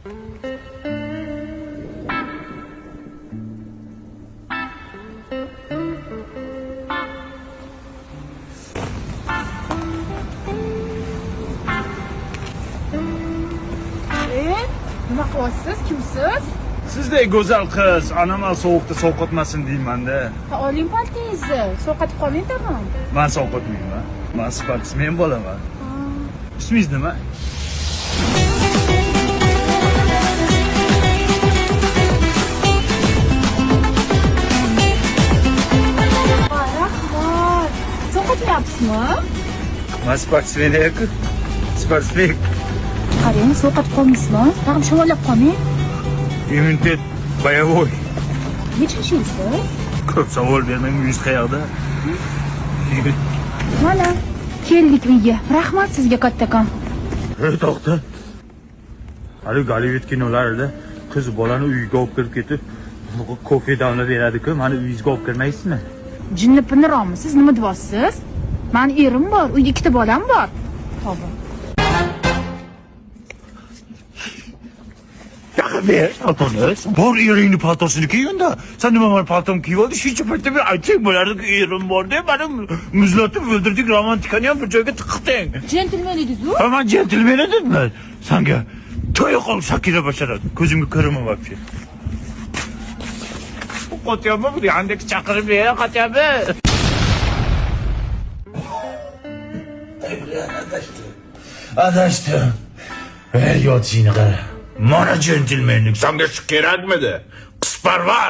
Nima qilyapsiz? Kimsiz? Sizdek go'zal qiz, anaman sovuqda sovqotmasin deyman-da. Oling paltingizni. Sovqotib qolmang, tamom. Men sovqotmayman. Men sportsmen bo'laman. Ismingiz nima? Rahmat. Sovqotyapsizmi? Men sportsmen-ku. Sportsmen. Qarang, sovqotib qolmaysizmi? Tag'in shamollab qolmang. Immunitet boyovoy. Necha yashaysiz? Ko'p savol bermang, uyingiz qayerda? Mana, keldik uyga. Rahmat sizga kattakon. To'xta. Hali Gollivud kinolarida qiz bolani uyiga olib kirib ketib, kofe damlab beradi-ku, meni uyingizga olib kirmaysizmi? Jinni pinniroqmi? Siz nima deyapsiz? Meni erim bor, uyda ikkita bolam bor. Tavba. Ver paltonu. Bor eringni paltosini kiy-da. Sen nima men paltomni kiyib oldi, shuncha paytda bir aytsak bo'lardi, erim bor deb, meni muzlatib o'ldirdik, romantikani ham bir joyga tiqitding. Jentelmen edingiz-ku? Ha, men jentelmen edimman. Senga to'ya qol Shakira basharadi. Ko'zimga ko'raman вообще. Qo'tyapmi bu yandek chaqirib bera qotyapmi? Adashdim. Ey yotishini qara. Mana jentelmenlik senga shu kerakmidi? Qisparvar.